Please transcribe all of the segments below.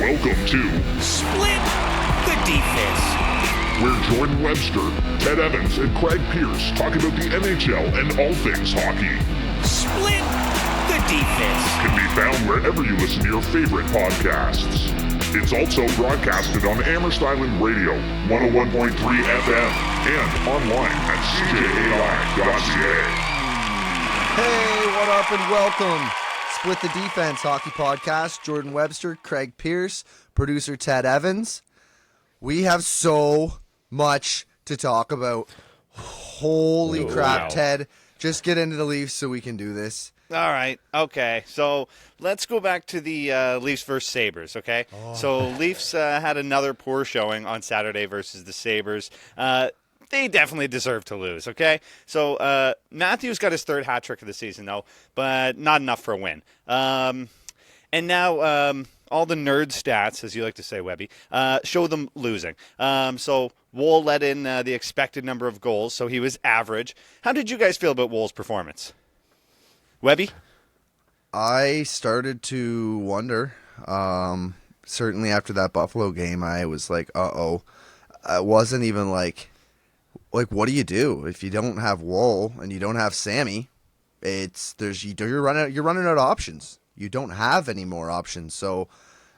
Welcome to Split the Defense, where Jordan Webster, Ted Evans, and Craig Pearce talk about the NHL and all things hockey. Split the Defense Can be found wherever you listen to your favorite podcasts. It's also broadcasted on Amherst Island Radio, 101.3 FM, and online at CJAI.CA. Hey, what up and welcome. Split the Defense Hockey Podcast. Jordan Webster, Craig Pearce, producer Ted Evans. We have so much to talk about. Holy crap, wow. Ted. Just get into the Leafs so we can do this. All right. Okay. So let's go back to the Leafs versus Sabres, okay? So Leafs had another poor showing on Saturday versus the Sabres. They definitely deserve to lose, okay? So Matthews got his third hat trick of the season, though, but not enough for a win. And now all the nerd stats, as you like to say, Webby, show them losing. So Woll let in the expected number of goals, so he was average. How did you guys feel about Woll's performance? Webby? I started to wonder. Certainly after that Buffalo game, I was like, uh-oh. It wasn't even like, what do you do if you don't have Woll and you don't have Sammy? You're running out of options. You don't have any more options. So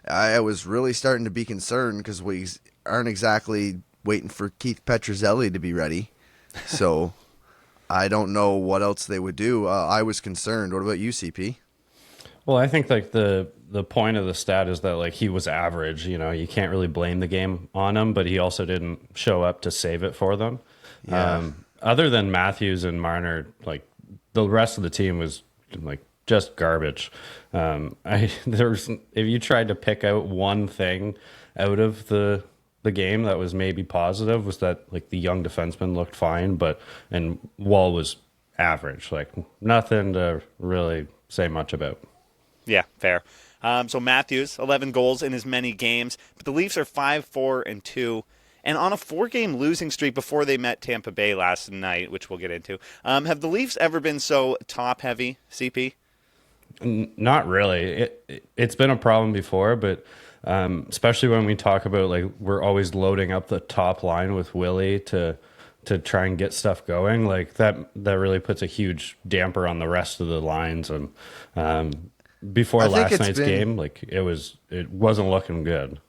I was really starting to be concerned because we aren't exactly waiting for Keith Petruzzelli to be ready. So I don't know what else they would do. I was concerned. What about you, CP? Well, I think like the point of the stat is that like he was average. You know, you can't really blame the game on him, but he also didn't show up to save it for them. Yeah. Other than Matthews and Marner, like the rest of the team was like just garbage. If you tried to pick out one thing out of the game that was maybe positive, was that like the young defenseman looked fine, and Wall was average. Like nothing to really say much about. Yeah, fair. So Matthews, 11 goals in as many games, but the Leafs are 5-4-2, and on a 4-game losing streak before they met Tampa Bay last night, which we'll get into. Have the Leafs ever been so top-heavy, CP? Not really. It's been a problem before, but especially when we talk about like we're always loading up the top line with Willie to try and get stuff going. Like that really puts a huge damper on the rest of the lines. And before last night's game, like it wasn't looking good.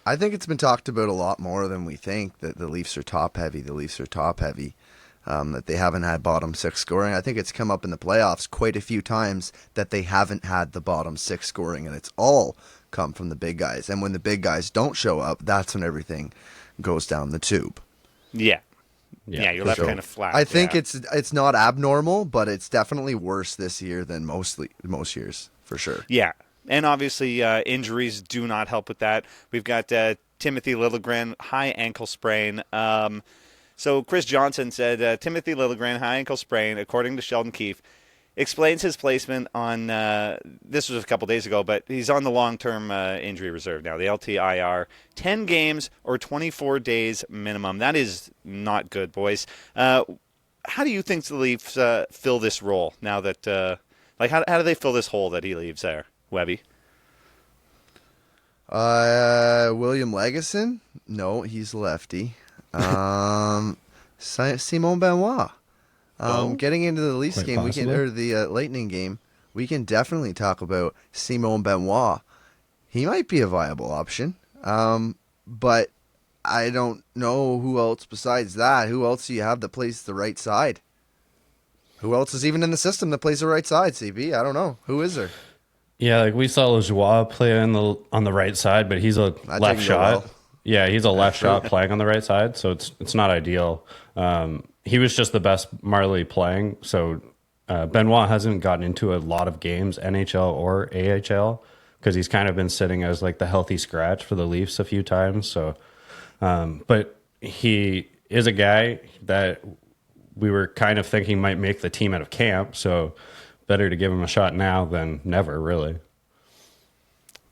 I think it's been talked about a lot more than we think, that the Leafs are top heavy. That they haven't had bottom six scoring. I think it's come up in the playoffs quite a few times that they haven't had the bottom six scoring, and it's all come from the big guys. And when the big guys don't show up, that's when everything goes down the tube. Yeah, you're left kind of flat. I think it's not abnormal, but it's definitely worse this year than most years, for sure. Yeah, and obviously injuries do not help with that. We've got Timothy Liljegren, high ankle sprain. So Chris Johnson said Timothy Liljegren, high ankle sprain, according to Sheldon Keefe, explains his placement on, this was a couple days ago, but he's on the long-term injury reserve now, the LTIR. 10 games or 24 days minimum. That is not good, boys. How do you think the Leafs fill this role now that, how do they fill this hole that he leaves there, Webby? William Legason? No, he's lefty. Simon Benoit. Getting into the Leafs game, the Lightning game, we can definitely talk about Simon Benoit. He might be a viable option, but I don't know who else besides that. Who else do you have that plays the right side? Who else is even in the system that plays the right side, CB? I don't know. Who is there? Yeah, like we saw Lajoie play on the right side, but he's a left shot. Well. Yeah, he's a left shot playing on the right side, so it's not ideal. He was just the best Marley playing, so Benoit hasn't gotten into a lot of games, NHL or AHL, because he's kind of been sitting as like the healthy scratch for the Leafs a few times. So, but he is a guy that we were kind of thinking might make the team out of camp, so better to give him a shot now than never, really.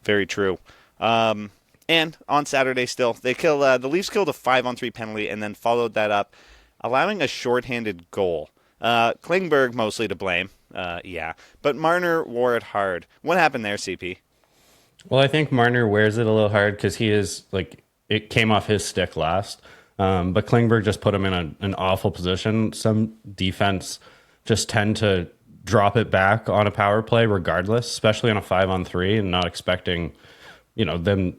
Very true. And on Saturday still, the Leafs killed a 5-on-3 penalty and then followed that up, allowing a shorthanded goal. Klingberg mostly to blame, but Marner wore it hard. What happened there, CP? Well, I think Marner wears it a little hard because he is like it came off his stick last, but Klingberg just put him in an awful position. Some defense just tend to drop it back on a power play regardless, especially on a 5-on-3, and not expecting, them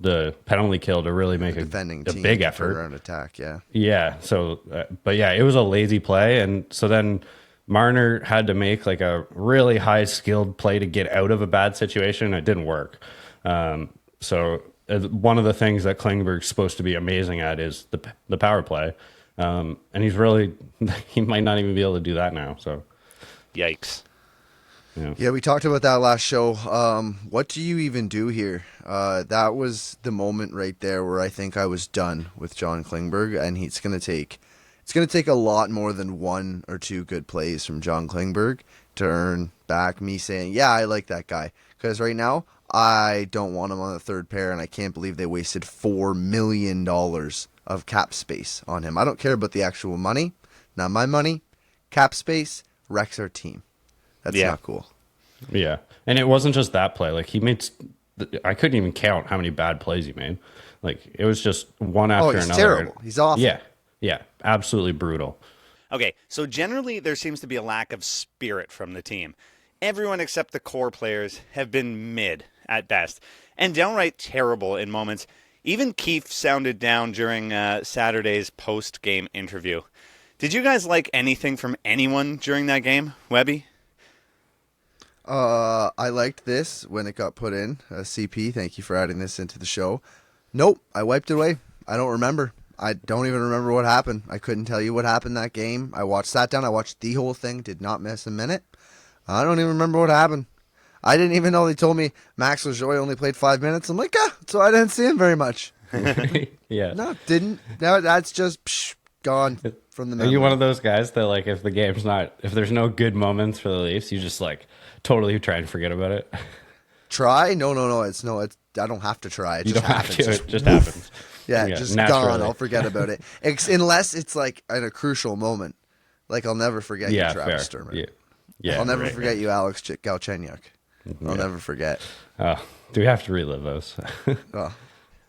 the penalty kill to really make a big effort around attack. Yeah. Yeah. So, but yeah, it was a lazy play, and so then Marner had to make like a really high skilled play to get out of a bad situation. It didn't work. So one of the things that Klingberg's supposed to be amazing at is the power play, and he might not even be able to do that now. So, yikes. Yeah, we talked about that last show. What do you even do here? That was the moment right there where I think I was done with John Klingberg, and it's going to take a lot more than 1 or 2 good plays from John Klingberg to earn back me saying, yeah, I like that guy. Because right now, I don't want him on the third pair, and I can't believe they wasted $4 million of cap space on him. I don't care about the actual money, not my money. Cap space wrecks our team. That's not cool. Yeah. And it wasn't just that play. Like I couldn't even count how many bad plays he made. Like it was just one after another. He's terrible. He's awful. Yeah. Yeah. Absolutely brutal. Okay, so generally there seems to be a lack of spirit from the team. Everyone except the core players have been mid at best and downright terrible in moments. Even Keefe sounded down during Saturday's post-game interview. Did you guys like anything from anyone during that game, Webby? I liked this when it got put in. CP, thank you for adding this into the show. Nope, I wiped it away. I don't remember. I don't even remember what happened. I couldn't tell you what happened that game. I watched the whole thing, did not miss a minute. I don't even remember what happened. I didn't even know they told me Max Lajoie only played 5 minutes. I'm like, so I didn't see him very much. Yeah. No, didn't. No, that's just gone from the memory. Are you one of those guys that like if there's no good moments for the Leafs, you just like totally try and forget about it? Try? No. I don't have to try. It just happens. It just happens. Yeah, just naturally. gone. I'll forget about it. Unless it's like in a crucial moment. Like I'll never forget you, Travis Sturman. Yeah. I'll never forget you, Alex Galchenyuk. I'll never forget. Do we have to relive those?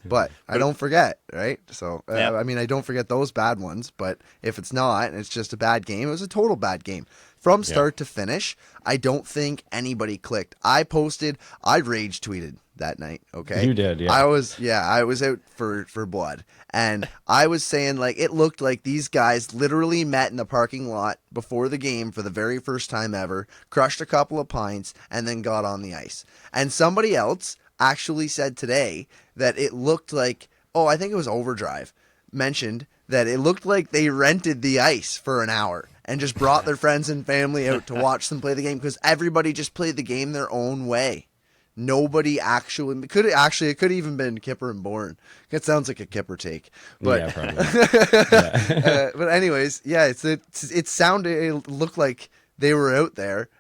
But I don't forget, right? So, I mean, I don't forget those bad ones, but if it's not, and it's just a bad game, it was a total bad game. From start to finish, I don't think anybody clicked. I rage tweeted that night, okay? You did, yeah. I was out for blood. And I was saying, like, it looked like these guys literally met in the parking lot before the game for the very first time ever, crushed a couple of pints, and then got on the ice. And somebody else actually said today that it looked like, I think it was Overdrive, mentioned that it looked like they rented the ice for an hour and just brought their friends and family out to watch them play the game because everybody just played the game their own way. Nobody it could even been Kipper and Bourne. It sounds like a Kipper take, but yeah, probably. But anyways, yeah, it looked like they were out there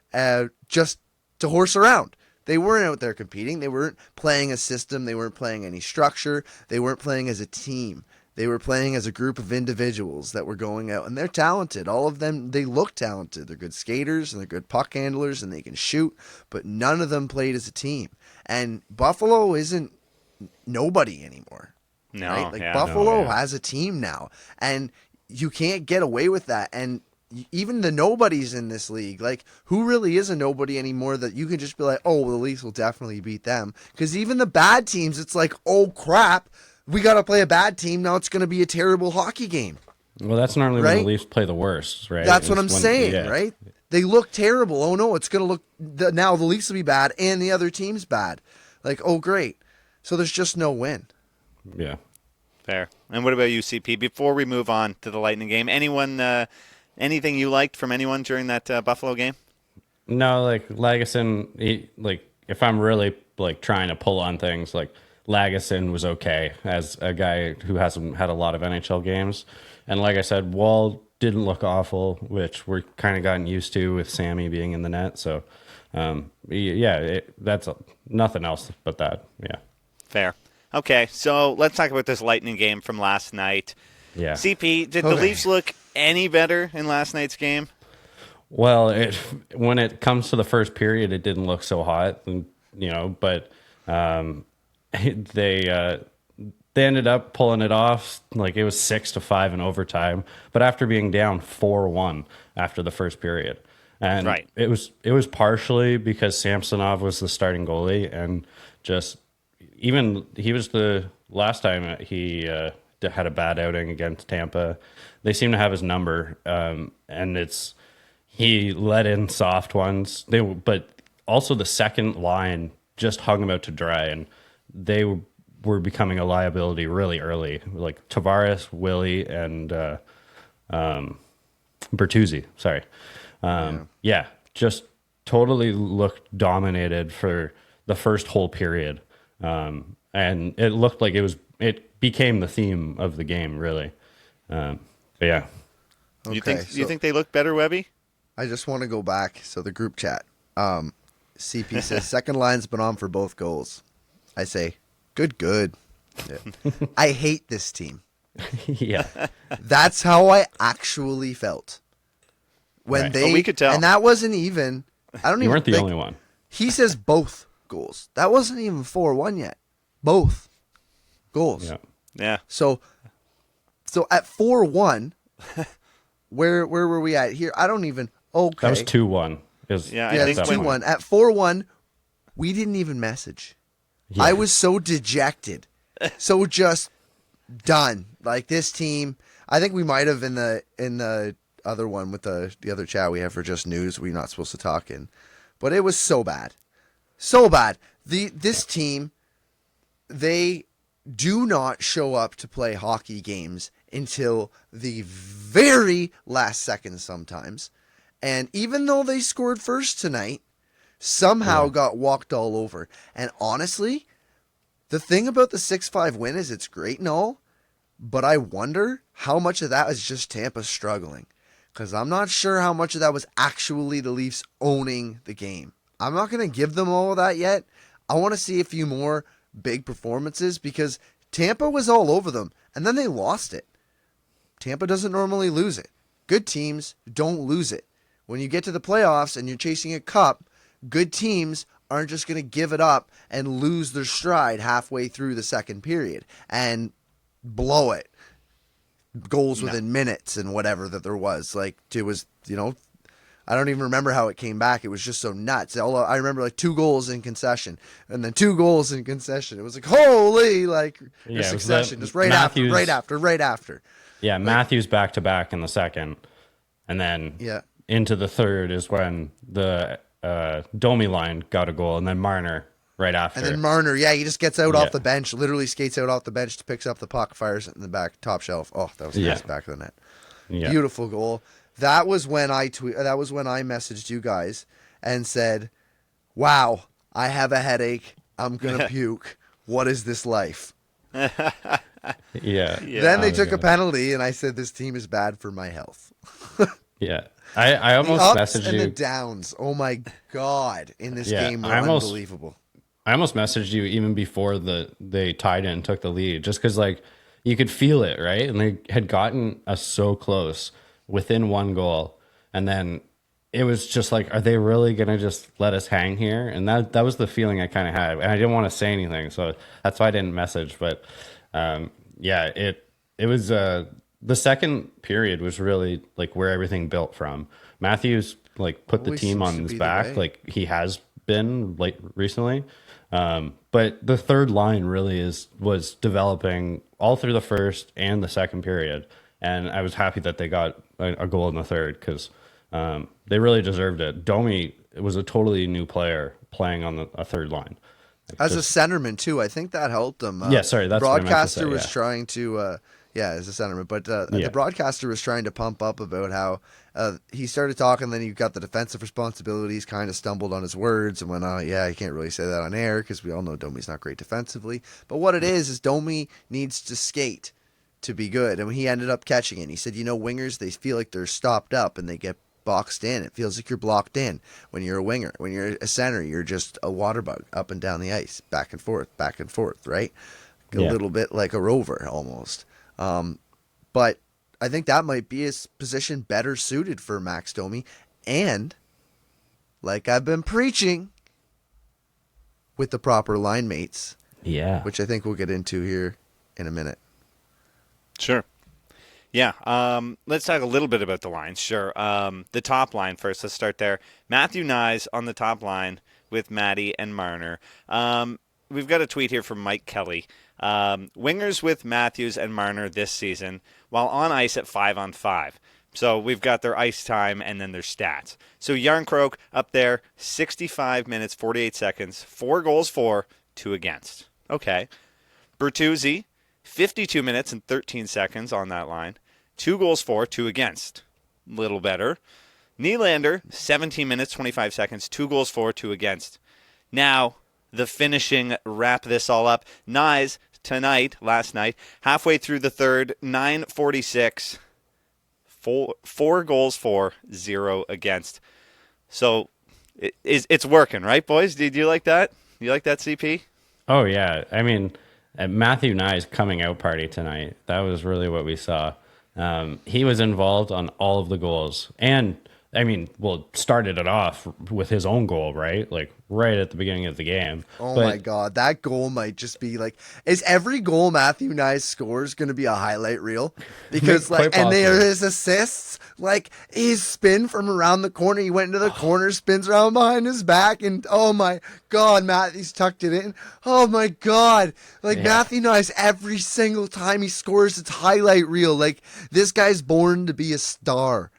just to horse around. They weren't out there competing. They weren't playing a system. They weren't playing any structure. They weren't playing as a team. They were playing as a group of individuals that were going out, and they're talented. All of them, they look talented. They're good skaters, and they're good puck handlers, and they can shoot, but none of them played as a team. And Buffalo isn't nobody anymore. No, right? Buffalo has a team now, and you can't get away with that. And even the nobodies in this league, like, who really is a nobody anymore that you can just be like, the Leafs will definitely beat them? Because even the bad teams, it's like, oh crap, we got to play a bad team. Now it's going to be a terrible hockey game. Well, that's normally when the Leafs play the worst, right? That's what I'm saying, right? They look terrible. Oh no, it's going to look, now the Leafs will be bad and the other team's bad. Like, oh great. So there's just no win. Yeah. Fair. And what about you, CP? Before we move on to the Lightning game, anything you liked from anyone during that Buffalo game? No, like Lagesson, if I'm really like trying to pull on things, like Lagesson was okay as a guy who hasn't had a lot of NHL games. And like I said, Wall didn't look awful, which we're kind of gotten used to with Sammy being in the net. So, that's nothing else but that. Yeah. Fair. Okay, so let's talk about this Lightning game from last night. Yeah. CP, did the Leafs look any better in last night's game? Well, when it comes to the first period, it didn't look so hot, but They ended up pulling it off. Like, it was 6-5 in overtime, but after being down 4-1 after the first period. And Right. it was partially because Samsonov was the starting goalie, and just even he was the last time he had a bad outing against Tampa. They seem to have his number, and he let in soft ones. But also the second line just hung him out to dry, and they were becoming a liability really early. Like Tavares, Willie, and Bertuzzi. Sorry. Yeah, just totally looked dominated for the first whole period. And it looked like it became the theme of the game, really. But yeah. You Okay, think they look better, Webby? I just want to go back. So the group chat. CP says second line's been on for both goals. I say, good. Yeah. I hate this team. Yeah. That's how I actually felt when Right. they. Oh, we could tell. And that wasn't even. I don't You even. weren't the think- only one. He says both goals. That wasn't even 4-1 yet. Both goals. Yeah. Yeah. So at 4-1, where were we at here? I don't even. Okay. That was 2-1. Yeah, I Yeah, think it's when- 2-1. At 4-1, we didn't even message. Yeah. I was so dejected. So just done. Like, this team, I think we might have in the other one with the other chat we have for just news we're not supposed to talk in. But it was so bad. So bad. This team, they do not show up to play hockey games until the very last second sometimes. And even though they scored first tonight, somehow got walked all over. And honestly, the thing about the 6-5 win is it's great and all, but I wonder how much of that is just Tampa struggling. Because I'm not sure how much of that was actually the Leafs owning the game. I'm not going to give them all of that yet. I want to see a few more big performances because Tampa was all over them, and then they lost it. Tampa doesn't normally lose it. Good teams don't lose it. When you get to the playoffs and you're chasing a cup, good teams aren't just going to give it up and lose their stride halfway through the second period and blow it. Goals within minutes and whatever that there was. Like, it was, I don't even remember how it came back. It was just so nuts. I remember like 2 goals in concession and then 2 goals in concession. It was like, holy, like, Yeah, it was succession, the just right after. Yeah, Matthews back-to-back in the second. And then Yeah. into the third is when the Domi line got a goal, and then Marner right after. And then Marner, he just gets out Yeah. off the bench, literally skates out off the bench, picks up the puck, fires it in the back top shelf. Oh, that was nice back of the net. Yeah. Beautiful goal. That was when I messaged you guys and said, "Wow, I have a headache. I'm gonna puke. What is this life?" Yeah. Then they took a penalty, and I said, "This team is bad for my health." Yeah. I almost The ups messaged and you. the downs. Oh my god! In this Yeah, game were I almost- unbelievable. I almost messaged you even before they tied it and took the lead, just because like you could feel it, right? And they had gotten us so close within 1 goal, and then it was just like, are they really gonna just let us hang here? And that was the feeling I kind of had, and I didn't want to say anything, so that's why I didn't message. But yeah, it was the second period was really like where everything built from. Matthews like put the Always team seems on to his be the back, way. like he has been late recently. But the third line really was developing all through the first and the second period, and I was happy that they got a goal in the third because they really deserved it. Domi was a totally new player playing on a third line. As a centerman too, I think that helped them. Yeah, sorry, that's what I meant to broadcaster say, was yeah. trying to, as a centerman, but Yeah. the broadcaster was trying to pump up about how he started talking, then he got the defensive responsibilities, kind of stumbled on his words, and went, "Oh yeah, you can't really say that on air because we all know Domi's not great defensively." But what it is Domi needs to skate to be good, and he ended up catching it. He said, wingers, they feel like they're stopped up and they get boxed in. It feels like you're blocked in when you're a winger. When you're a center, you're just a water bug up and down the ice, back and forth, right? A Yeah. little bit like a rover almost. But I think that might be his position better suited for Max Domi. And like I've been preaching, with the proper line mates. Yeah. Which I think we'll get into here in a minute. Sure. Yeah. Let's talk a little bit about the lines. Sure. The top line first. Let's start there. Matthew Nyes on the top line with Matty and Marner. We've got a tweet here from Mike Kelly. Wingers with Matthews and Marner this season, while on ice at 5-on-5. So we've got their ice time and then their stats. So Järnkrok up there, 65 minutes, 48 seconds, 4 goals for, 2 against. Okay. Bertuzzi, 52 minutes and 13 seconds on that line, 2 goals for, 2 against. Little better. Nylander, 17 minutes, 25 seconds, 2 goals for, 2 against. Now, the finishing wrap this all up. Nyes last night, halfway through the third, 9:46, 4 goals for, 0 against. So it's working, right, boys? Did you like that? You like that, CP? Oh, yeah. I mean, at Matthew Nye's coming out party tonight, that was really what we saw. He was involved on all of the goals. And, I mean, well, started it off with his own goal, right? Like, right at the beginning of the game. My God. That goal might just be like, is every goal Matthew Nyes scores going to be a highlight reel? Because, and there his assists, like, his spin from around the corner. He went into the corner, spins around behind his back, and oh my God, Matthew's tucked it in. Oh my God. Like, Matthew Nyes, every single time he scores, it's highlight reel. Like, this guy's born to be a star.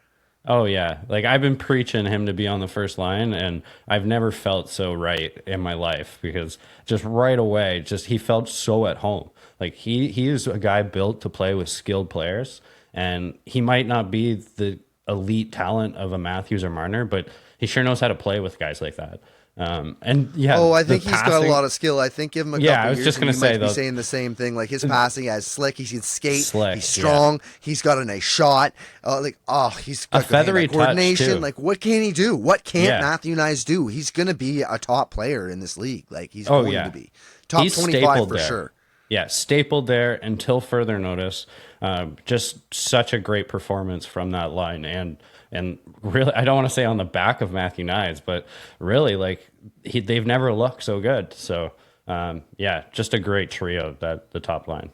Oh, yeah. Like, I've been preaching him to be on the first line, and I've never felt so right in my life because just right away, he felt so at home. Like, he is a guy built to play with skilled players, and he might not be the elite talent of a Matthews or Marner, but he sure knows how to play with guys like that. I think he's got a lot of skill. I think give him a couple I was years just going to say, be saying the same thing. Like, his passing is slick. He can skate. He's strong. Yeah. He's got a nice shot. He's got a feathery coordination. Touch, like, what can he do? What can't Matthew Nyes do? He's going to be a top player in this league. Like, he's going to be top 25 for sure. Yeah, stapled there until further notice. Just such a great performance from that line, and really, I don't want to say on the back of Matthew Nyes, but really, like, they've never looked so good. So, just a great trio, the top line.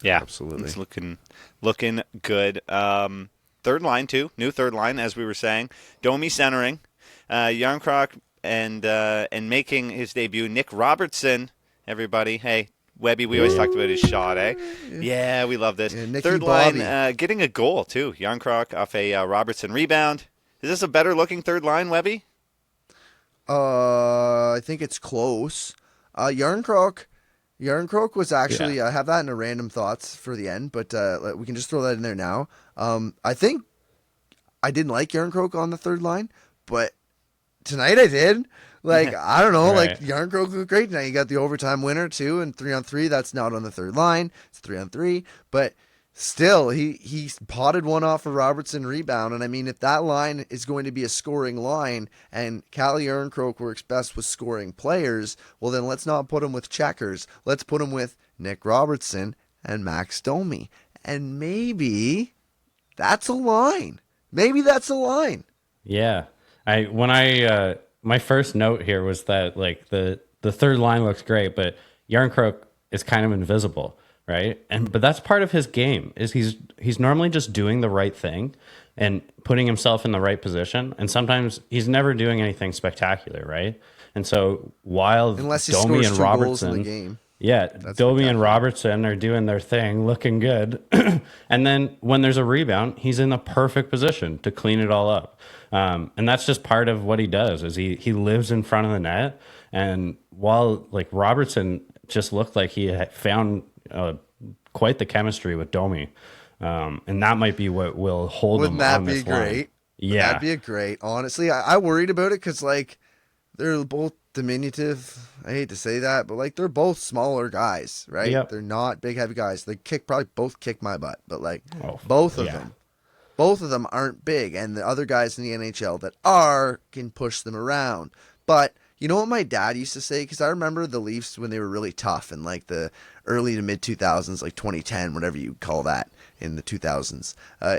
Yeah, absolutely. It's looking good. Third line too, new third line as we were saying. Domi centering, Järnkrok and making his debut, Nick Robertson. Everybody, hey. Webby, we always talked about his shot, eh? Yeah, we love this. Yeah, third line, getting a goal, too. Järnkrok off a Robertson rebound. Is this a better-looking third line, Webby? I think it's close. Järnkrok was actually, I have that in a random thoughts for the end, but we can just throw that in there now. I think I didn't like Järnkrok on the third line, but tonight I did. Like, I don't know, right. Like, Järnkrok looked great. Now you got the overtime winner, too, and 3-on-3. That's not on the third line. It's 3-on-3. But still, he potted one off a Robertson rebound. And, I mean, if that line is going to be a scoring line and Calle Järnkrok works best with scoring players, well, then let's not put him with checkers. Let's put him with Nick Robertson and Max Domi. And maybe that's a line. Yeah. My first note here was that, like, the third line looks great, but Järnkrok is kind of invisible, right? But that's part of his game. Is he's normally just doing the right thing and putting himself in the right position, and sometimes he's never doing anything spectacular, right? And so while Domi and Robertson, in the game. Yeah, Domi and Robertson are doing their thing, looking good. And then when there's a rebound, he's in the perfect position to clean it all up. And that's just part of what he does, is he lives in front of the net. And while, like, Robertson just looked like he had found quite the chemistry with Domi. And that might be what will hold him on this line. Wouldn't that be great? Yeah. That'd be great. Honestly, I worried about it because, like, they're both diminutive. I hate to say that, but, like, they're both smaller guys, right? Yep. They're not big, heavy guys. They probably both kick my butt, but, like, both of them aren't big, and the other guys in the NHL that are can push them around. But you know what my dad used to say? Because I remember the Leafs when they were really tough in, like, the early to mid 2000s, like 2010, whatever you call that, in the 2000s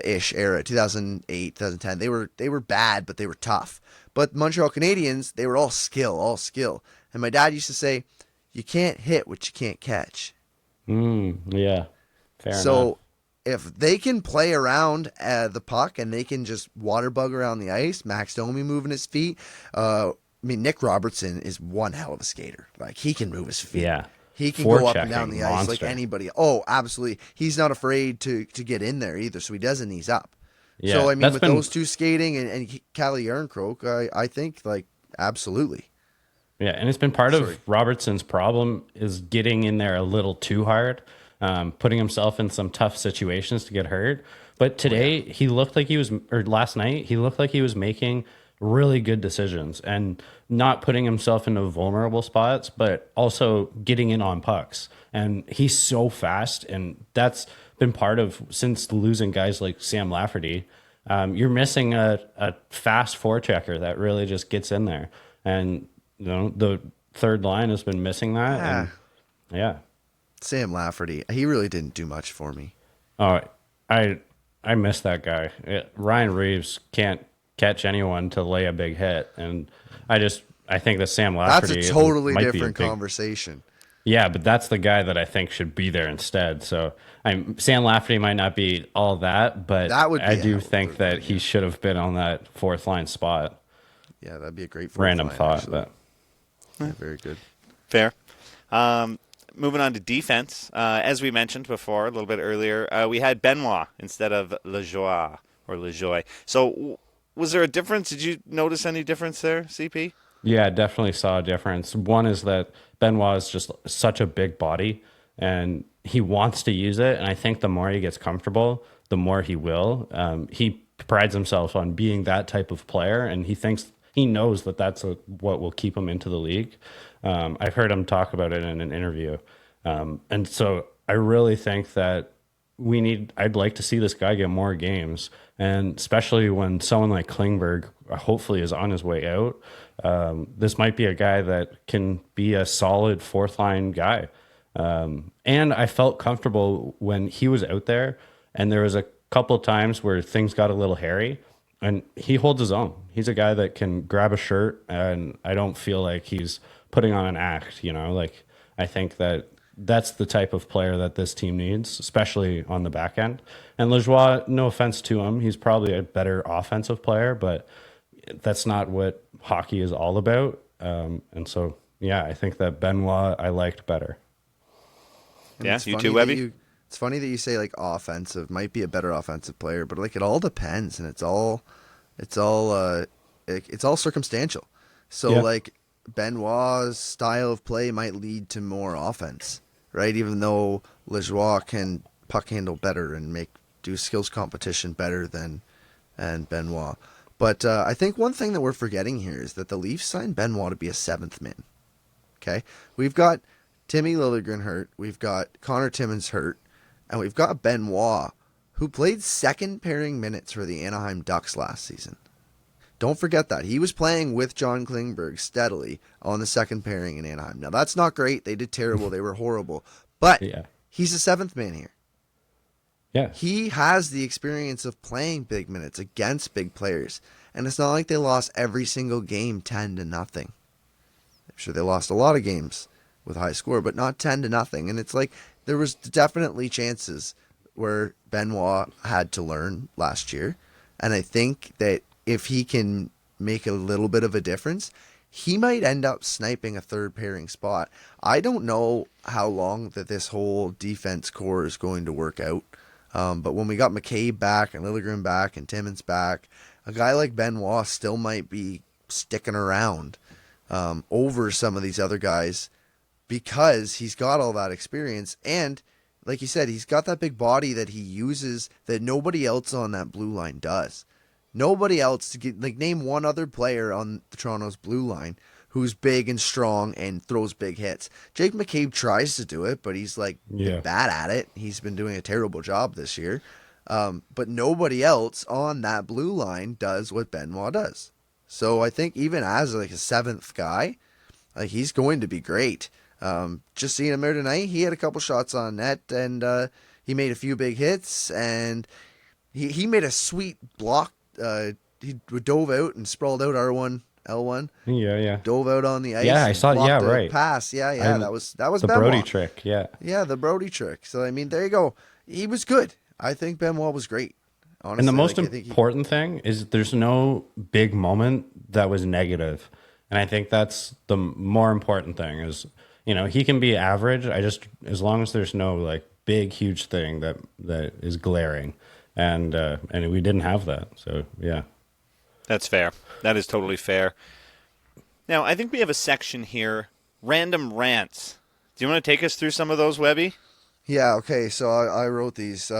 ish era, 2008, 2010. They were bad, but they were tough. But Montreal Canadiens, they were all skill. And my dad used to say, you can't hit what you can't catch. Yeah. Fair enough. So if they can play around the puck and they can just water bug around the ice, Max Domi moving his feet. Nick Robertson is one hell of a skater. Like, he can move his feet. Yeah. He can go up Forechecking and down the monster. ice like anybody. Oh, absolutely. He's not afraid to get in there either, so he doesn't ease up. Yeah, So, I mean, that's with been- those two skating and Calle Yarncroke, I think, like, absolutely. Yeah, and it's been part of Robertson's problem is getting in there a little too hard, putting himself in some tough situations to get hurt. But today he looked like he was, or last night he looked like he was making really good decisions and not putting himself into vulnerable spots, but also getting in on pucks. And he's so fast, and that's been part of since losing guys like Sam Lafferty. You're missing a fast forechecker that really just gets in there, and the third line has been missing that. And, yeah, Sam Lafferty, he really didn't do much for me. Oh, I miss that guy. Ryan Reeves can't catch anyone to lay a big hit, and I think that Sam Lafferty That's a totally might be different conversation. Yeah, but that's the guy that I think should be there instead. So Sam Lafferty might not be all that, but That would be I a do hell of a think third that line, he should have been on that fourth line spot. Yeah, that'd be a great Random line, thought, actually. but Yeah, very good. Fair. Moving on to defense. As we mentioned before, a little bit earlier, we had Benoit instead of Lejoie or Lejoy. So was there a difference? Did you notice any difference there, CP? yeah, definitely saw a difference. One is that Benoit is just such a big body, and he wants to use it. And I think the more he gets comfortable, the more he will. He prides himself on being that type of player, and he knows that that's what will keep him into the league. I've heard him talk about it in an interview, and so I really think that I'd like to see this guy get more games, and especially when someone like Klingberg hopefully is on his way out. This might be a guy that can be a solid fourth line guy. And I felt comfortable when he was out there, and there was a couple times where things got a little hairy, and he holds his own. He's a guy that can grab a shirt, and I don't feel like he's putting on an act, like I think that's the type of player that this team needs, especially on the back end. And Lejoie, no offense to him, he's probably a better offensive player, but that's not what hockey is all about. And so, yeah, I think that Benoit I liked better. And Yeah, it's you funny too, that Webby? It's funny that you say like offensive might be a better offensive player, but like it all depends, and it's all circumstantial. So Yeah. like Benoit's style of play might lead to more offense, right? Even though Lejoie can puck handle better and do skills competition better than Benoit. But I think one thing that we're forgetting here is that the Leafs signed Benoit to be a seventh man. Okay, we've got Timmy Liljegren hurt, we've got Connor Timmins hurt, and we've got Benoit, who played second pairing minutes for the Anaheim Ducks last season. Don't forget that. He was playing with John Klingberg steadily on the second pairing in Anaheim. Now, that's not great. They did terrible. They were horrible. But Yeah. he's a seventh man here. Yeah. He has the experience of playing big minutes against big players. And it's not like they lost every single game 10-0. I'm sure they lost a lot of games with high score, but not 10-0. And it's like there was definitely chances where Benoit had to learn last year. And I think that if he can make a little bit of a difference, he might end up sniping a third pairing spot. I don't know how long that this whole defense core is going to work out. But when we got McCabe back and Liljegren back and Timmins back, a guy like Benoit still might be sticking around over some of these other guys because he's got all that experience. And like you said, he's got that big body that he uses that nobody else on that blue line does. Nobody else, name one other player on the Toronto's blue line who's big and strong and throws big hits. Jake McCabe tries to do it, but he's bad at it. He's been doing a terrible job this year. But nobody else on that blue line does what Benoit does. So I think even as a seventh guy, he's going to be great. Just seeing him there tonight, he had a couple shots on net, and he made a few big hits, and he made a sweet block. He dove out and sprawled out R1 L1. Yeah. Dove out on the ice. Yeah, I saw. blocked Yeah, the right. pass. Yeah. That was The Benoit. Brody trick. Yeah. Yeah, the Brody trick. So I mean, there you go. He was good. I think Benoit was great. Honestly, And the most I think important thing is there's no big moment that was negative. And I think that's the more important thing is, he can be average. As long as there's no like big, huge thing that is glaring. And we didn't have that. So, yeah. That's fair. That is totally fair. Now, I think we have a section here, random rants. Do you want to take us through some of those, Webby? Yeah, okay, so I wrote these.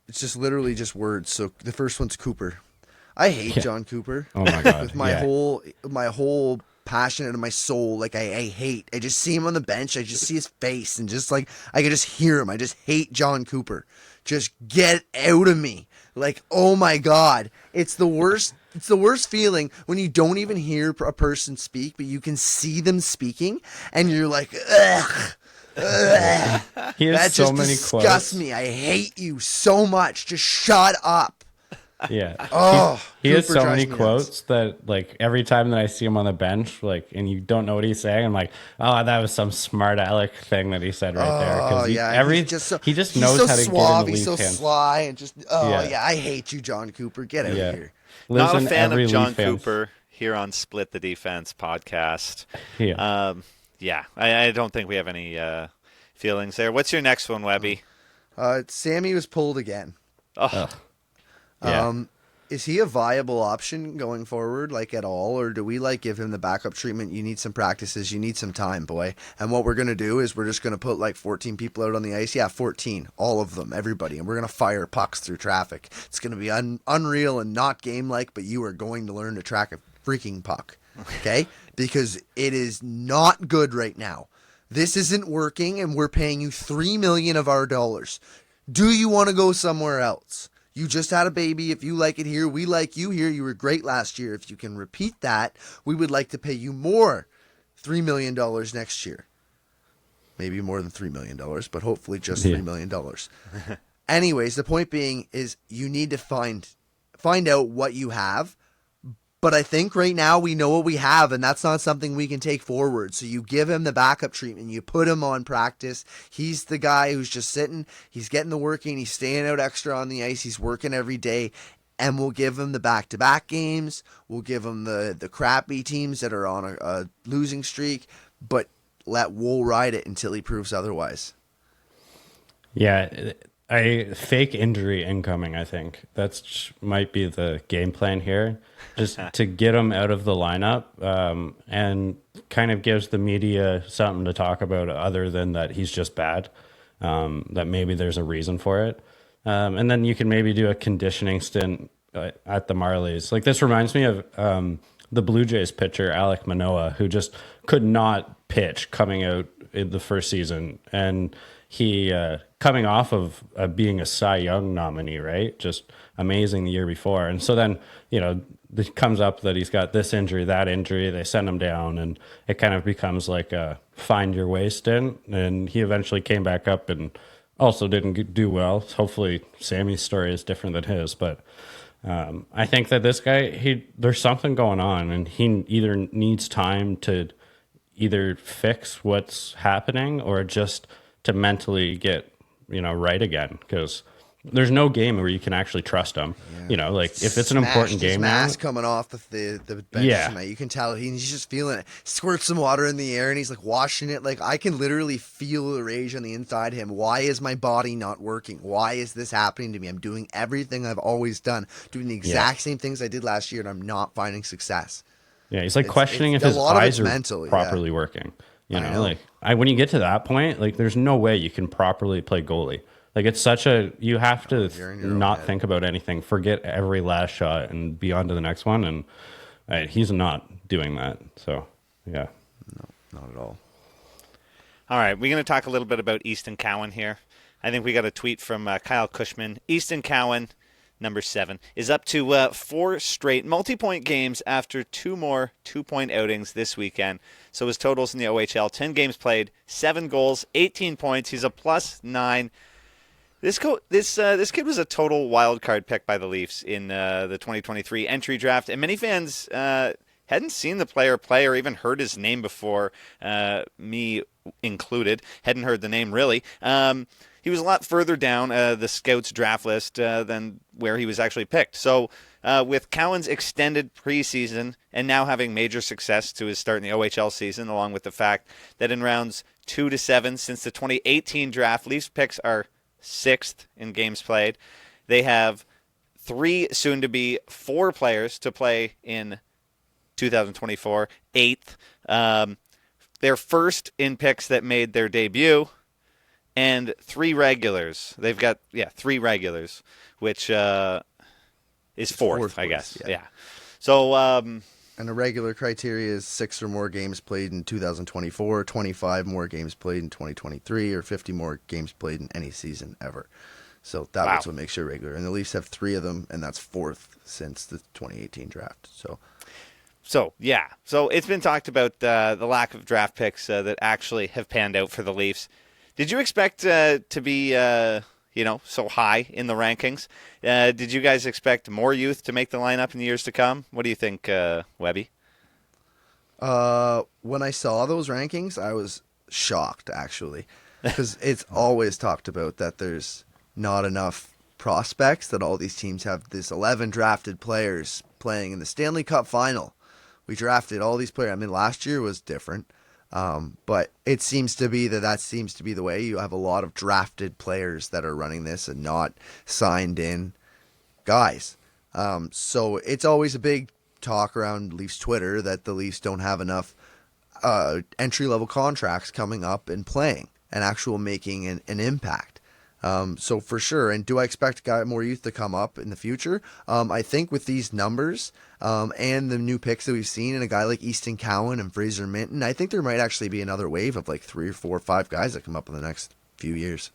It's just literally just words. So the first one's Cooper. I hate John Cooper. Oh my god. With my whole passion and my soul. Like I hate. I just see him on the bench. I just see his face and just like I can just hear him. I just hate John Cooper. Just get out of me. Like, oh my god. It's the worst. It's the worst feeling when you don't even hear a person speak, but you can see them speaking and you're like, ugh. He has That so just many disgusts quotes. me. I hate you so much. Just shut up. Yeah. Oh, he has Cooper so drives many me nuts. quotes that like every time that I see him on the bench, like, and you don't know what he's saying, I'm like, oh, that was some smart aleck thing that he said right there. Oh yeah, he just he's knows so how to suave, get in the he's so Leaf fans. sly, and just Yeah. I hate you, John Cooper. Get out of here. Lives Not a in fan every of John Leaf fans. Cooper here on Split the Defense podcast. Yeah. I don't think we have any feelings there. What's your next one, Webby? Sammy was pulled again. Oh, Yeah. Is he a viable option going forward, like at all, or do we like give him the backup treatment? You need some practices, you need some time, boy. And what we're gonna do is we're just gonna put like 14 people out on the ice. Yeah, 14, all of them, everybody, and we're gonna fire pucks through traffic. It's gonna be unreal and not game-like, but you are going to learn to track a freaking puck, okay? Because it is not good right now. This isn't working, and we're paying you $3 million of our dollars. Do you want to go somewhere else? You just had a baby. If you like it here, we like you here. You were great last year. If you can repeat that, we would like to pay you more, $3 million next year. Maybe more than $3 million, but hopefully just $3 million. Anyways, the point being is you need to find out what you have. But I think right now we know what we have, and that's not something we can take forward. So you give him the backup treatment. You put him on practice. He's the guy who's just sitting. He's getting the working. He's staying out extra on the ice. He's working every day. And we'll give him the back-to-back games. We'll give him the crappy teams that are on a losing streak. But let Wool ride it until he proves otherwise. Yeah. Fake injury incoming, I think. That's might be the game plan here. Just to get him out of the lineup and kind of gives the media something to talk about other than that he's just bad, that maybe there's a reason for it. And then you can maybe do a conditioning stint at the Marlies. Like this reminds me of the Blue Jays pitcher, Alek Manoah, who just could not pitch coming out in the first season. And he coming off of being a Cy Young nominee, right? Just amazing the year before. And so then, it comes up that he's got this injury, that injury. They send him down, and it kind of becomes like a find your way stint. And he eventually came back up and also didn't do well. Hopefully Sammy's story is different than his, but I think that this guy, there's something going on, and he either needs time to either fix what's happening or just to mentally get right again, because there's no game where you can actually trust him. Yeah. Like if it's an important game now. Mask coming off the bench tonight. You can tell he's just feeling it. Squirts some water in the air and he's like washing it. Like I can literally feel the rage on the inside of him. Why is my body not working? Why is this happening to me? I'm doing everything I've always done, doing the exact same things I did last year, and I'm not finding success. Yeah, he's like questioning if his eyes are properly working. When you get to that point, like there's no way you can properly play goalie. Like it's you have to not think about anything, forget every last shot and be on to the next one. And he's not doing that. So, yeah. No, not at all. All right, we're going to talk a little bit about Easton Cowan here. I think we got a tweet from Kyle Cushman. Easton Cowan, number 7, is up to 4 straight multi-point games after 2 more 2-point outings this weekend. So his totals in the OHL, 10 games played, 7 goals, 18 points. He's a +9. This kid was a total wild card pick by the Leafs in the 2023 entry draft, and many fans hadn't seen the player play or even heard his name before, me included. Hadn't heard the name really. He was a lot further down the scouts draft list than where he was actually picked. So with Cowan's extended preseason and now having major success to his start in the OHL season, along with the fact that in rounds 2 to 7 since the 2018 draft, Leafs picks are 6th in games played. They have 3, soon to be 4 players to play in 2024, 8th. They're first in picks that made their debut, and 3 regulars. They've got 3 regulars, which is fourth, I guess. Yeah. So and the regular criteria is 6 or more games played in 2024, 25 more games played in 2023, or 50 more games played in any season ever. So that's what makes you regular. And the Leafs have 3 of them, and that's 4th since the 2018 draft. So it's been talked about the lack of draft picks that actually have panned out for the Leafs. Did you expect to be so high in the rankings? Did you guys expect more youth to make the lineup in the years to come? What do you think, Webby? When I saw those rankings, I was shocked, actually, because it's always talked about that there's not enough prospects, that all these teams have this 11 drafted players playing in the Stanley Cup final. We drafted all these players. I mean, last year was different. But it seems to be that seems to be the way. You have a lot of drafted players that are running this and not signed in guys. So it's always a big talk around Leafs Twitter that the Leafs don't have enough entry-level contracts coming up and playing and actual making an impact. So for sure. And do I expect more youth to come up in the future? I think with these numbers and the new picks that we've seen and a guy like Easton Cowan and Fraser Minton, I think there might actually be another wave of like 3 or 4 or 5 guys that come up in the next few years.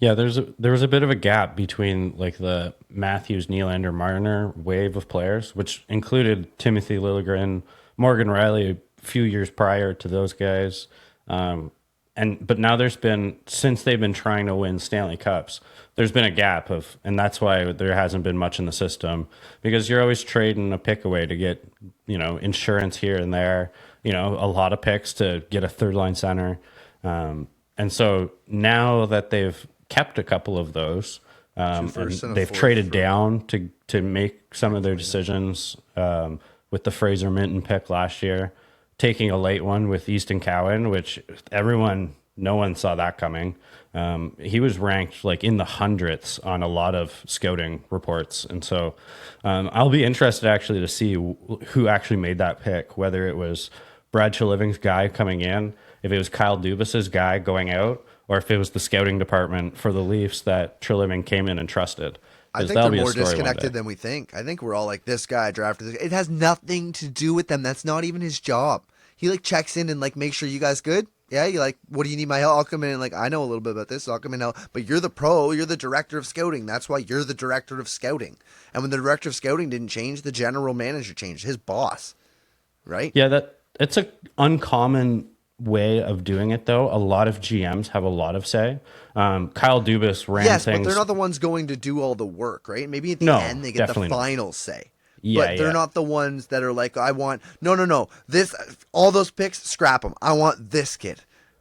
Yeah, there was a bit of a gap between like the Matthews, Nylander, Marner wave of players, which included Timothy Liljegren, Morgan Riley a few years prior to those guys. But now there's been, since they've been trying to win Stanley Cups, there's been a gap and that's why there hasn't been much in the system, because you're always trading a pick away to get, insurance here and there, a lot of picks to get a third line center. And so now that they've kept a couple of those, and they've traded down to make some of their decisions, with the Fraser Minton pick last year, taking a late one with Easton Cowan, which no one saw that coming. He was ranked like in the hundredths on a lot of scouting reports. And so I'll be interested actually to see who actually made that pick, whether it was Brad Treliving's guy coming in, if it was Kyle Dubas's guy going out, or if it was the scouting department for the Leafs that Treliving came in and trusted. I think they're more disconnected than we think. I think we're all like, this guy drafted this. It has nothing to do with them. That's not even his job. He like checks in and like makes sure you guys good. Yeah, you like, what do you need my help? I'll come in and like, I know a little bit about this, so I'll come in and help. But you're the pro, you're the director of scouting. That's why you're the director of scouting. And when the director of scouting didn't change, the general manager changed, his boss. Right? Yeah, it's a uncommon way of doing it, though. A lot of GMs have a lot of say. Kyle Dubas ran things. Yes, but they're not the ones going to do all the work, right? Maybe at the end they get the final say. Yeah, but they're not the ones that are like, I want, no, this, all those picks, scrap them. I want this kid,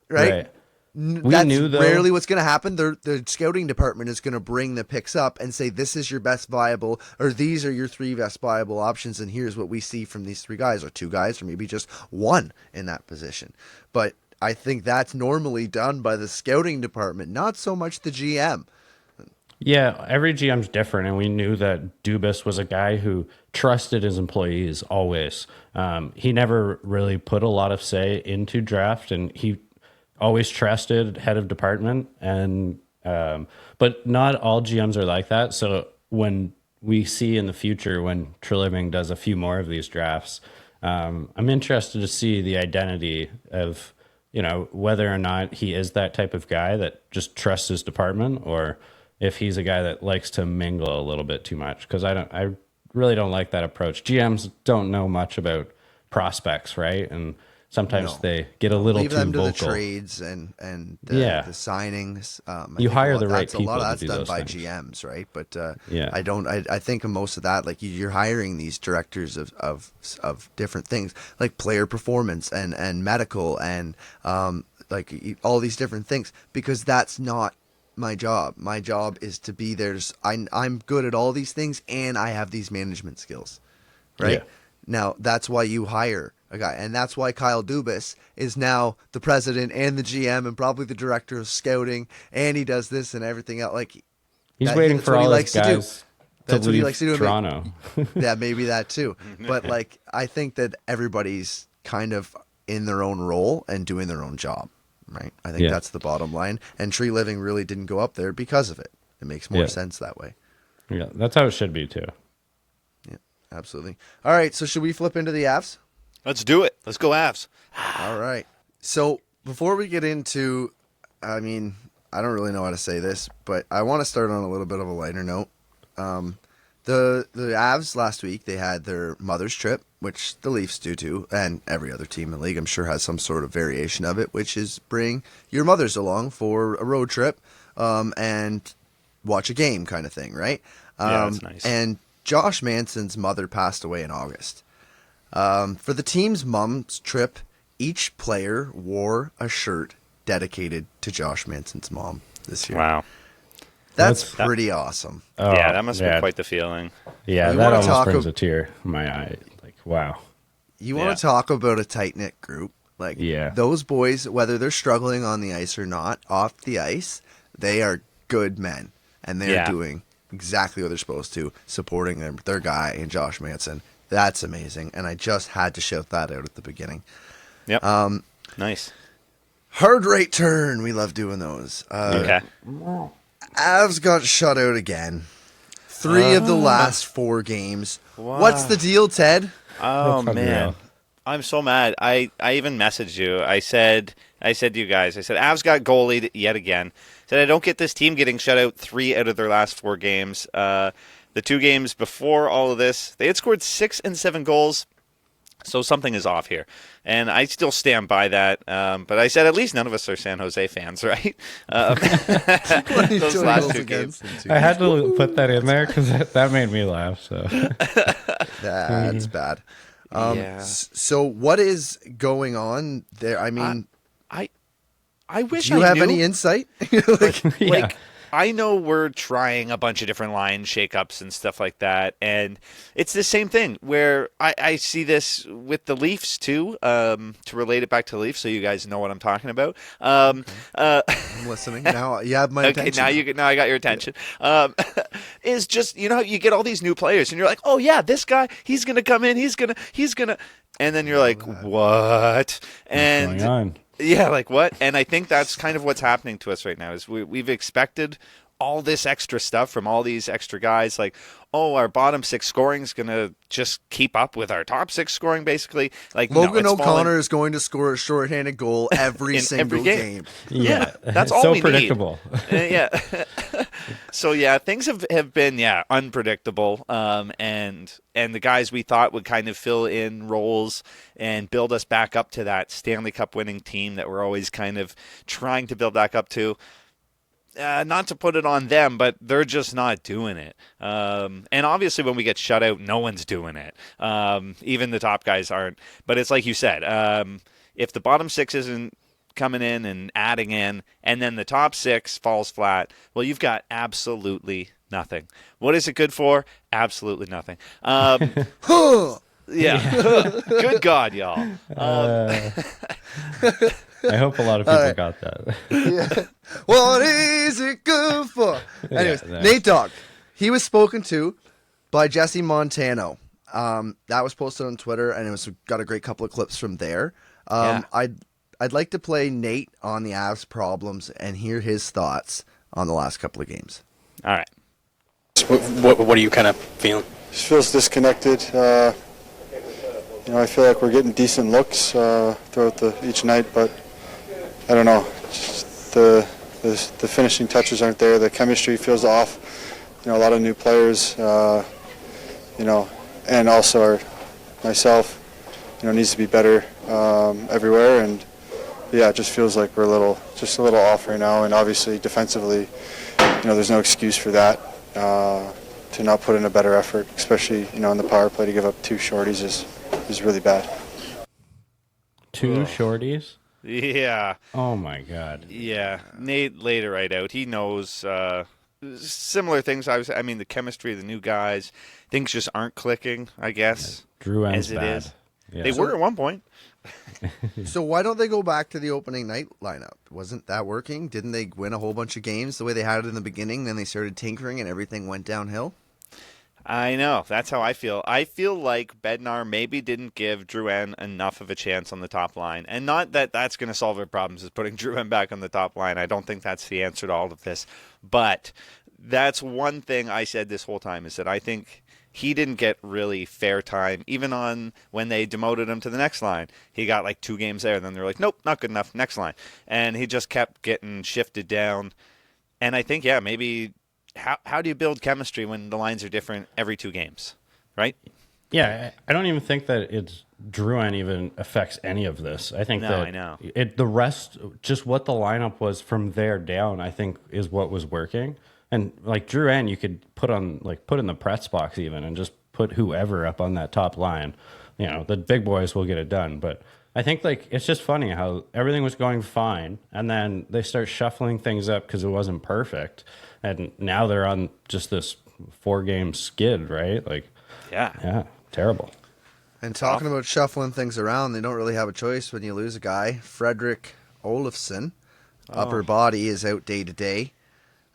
right? That's rarely what's going to happen. The scouting department is going to bring the picks up and say, this is your best viable, or these are your 3 best viable options, and here's what we see from these 3 guys, or 2 guys, or maybe just 1 in that position. But I think that's normally done by the scouting department, not so much the GM. Yeah, every GM's different, and we knew that Dubas was a guy who trusted his employees always. He never really put a lot of say into draft, and he always trusted head of department. And but not all GMs are like that. So when we see in the future, when Treliving does a few more of these drafts, I'm interested to see the identity of whether or not he is that type of guy that just trusts his department, or if he's a guy that likes to mingle a little bit too much, because I really don't like that approach. GMs don't know much about prospects, right? And sometimes they get a little leave too them to vocal. the trades and the signings. You hire the right that's people. A lot of to that's do done those by things. GMs, right? But Yeah. I think most of that, like you're hiring these directors of different things, like player performance and medical and like all these different things, because that's not my job. My job is to be there. I'm good at all these things, and I have these management skills, right? Yeah. Now, that's why you hire a guy, and that's why Kyle Dubas is now the president and the GM and probably the director of scouting, and he does this and everything else. Like He's waiting for all his guys to That's what he leave likes to do. Toronto. Yeah, maybe that too. But like, I think that everybody's kind of in their own role and doing their own job, right? I think that's the bottom line. And Tree Living really didn't go up there because of it. It makes more sense that way. Yeah, that's how it should be too. Yeah, absolutely. All right, so should we flip into the Avs? Let's do it. Let's go Avs. All right. So before we get into, I mean, I don't really know how to say this, but I want to start on a little bit of a lighter note. The Avs last week, they had their mother's trip, which the Leafs do too, and every other team in the league, I'm sure, has some sort of variation of it, which is bring your mothers along for a road trip and watch a game kind of thing, right? That's nice. And Josh Manson's mother passed away in August. For the team's mom's trip, each player wore a shirt dedicated to Josh Manson's mom this year. Wow. That's pretty awesome. Oh, Yeah, that must be quite the feeling. Yeah, You that wanna almost brings a tear in my eye. Like, wow. You want to talk about a tight-knit group? Like, those boys, whether they're struggling on the ice or not, off the ice, they are good men. And they're doing exactly what they're supposed to, supporting their guy in Josh Manson. That's amazing. And I just had to shout that out at the beginning. Yep. Nice. Hard right turn. We love doing those. Okay. Avs got shut out again. 3 of the last 4 games. Wow. What's the deal, Ted? Oh, That's man. unreal. I'm so mad. I even messaged you. I said to you guys, Avs got goalied yet again. I said, I don't get this team getting shut out 3 out of their last 4 games. The 2 games before all of this, they had scored 6 and 7 goals. So something is off here. And I still stand by that. But I said at least none of us are San Jose fans, right? Those last 2 games. I had to put that in there because that made me laugh. So That's bad. So what is going on there? I mean, I wish do you I have knew. any insight? Like, I know we're trying a bunch of different line shakeups and stuff like that, and it's the same thing where I see this with the Leafs too. To relate it back to the Leafs, so you guys know what I'm talking about. I'm listening now. You have my attention. Now I got your attention. Is just you get all these new players, and you're like, oh yeah, this guy, he's gonna come in, he's gonna, and then you're like, what? And what's going on? yeah, like what? And I think that's kind of what's happening to us right now. Is we've expected all this extra stuff from all these extra guys. Like, oh, our bottom 6 scoring is going to just keep up with our top 6 scoring, basically. Like Logan O'Connor is going to score a shorthanded goal every single game. Yeah, that's all so we predictable. need. Yeah. So yeah, things have been unpredictable. And the guys we thought would kind of fill in roles and build us back up to that Stanley Cup winning team that we're always kind of trying to build back up to. Not to put it on them, but they're just not doing it. And obviously when we get shut out, no one's doing it. Even the top guys aren't. But it's like you said, if the bottom 6 isn't coming in and adding in, and then the top 6 falls flat, well, you've got absolutely nothing. What is it good for? Absolutely nothing. Yeah. Good God, y'all. I hope a lot of people got that. Yeah. What is it good for? Anyways, nice. Nate Dogg, he was spoken to by Jesse Montano. That was posted on Twitter, and it was got a great couple of clips from there. I'd like to play Nate on the Avs problems and hear his thoughts on the last couple of games. All right. What are you kind of feeling? Just feels disconnected. I feel like we're getting decent looks throughout each night, but I don't know. Just the finishing touches aren't there. The chemistry feels off. A lot of new players. And also myself. needs to be better everywhere. And yeah, it just feels like we're a little off right now. And obviously defensively, there's no excuse for that. To not put in a better effort, especially in the power play, to give up 2 shorties is really bad. 2 shorties? Yeah. Oh my God. Yeah. Nate laid it right out. He knows similar things. The chemistry of the new guys, things just aren't clicking, I guess. Drouin's as it bad. is. Yeah. They were at one point. So why don't they go back to the opening night lineup? Wasn't that working? Didn't they win a whole bunch of games the way they had it in the beginning? Then they started tinkering and everything went downhill? I know. That's how I feel. I feel like Bednar maybe didn't give Drouin enough of a chance on the top line. And not that that's going to solve their problems, is putting Drouin back on the top line. I don't think that's the answer to all of this. But that's one thing I said this whole time, is that I think he didn't get really fair time, even on when they demoted him to the next line. He got like 2 games there, and then they're like, nope, not good enough, next line. And he just kept getting shifted down. And I think, yeah, maybe how do you build chemistry when the lines are different every 2 games, right? Yeah, I don't even think that it's Drouin even affects any of this. I think I know. The rest, just what the lineup was from there down, I think is what was working. And like Drouin, you could put in the press box even and just put whoever up on that top line. The big boys will get it done. But I think it's just funny how everything was going fine, and then they start shuffling things up because it wasn't perfect, and now they're on just this 4-game skid, right? Yeah, terrible. And talking about shuffling things around, they don't really have a choice when you lose a guy. Frederick Olofsson, upper body, is out day to day.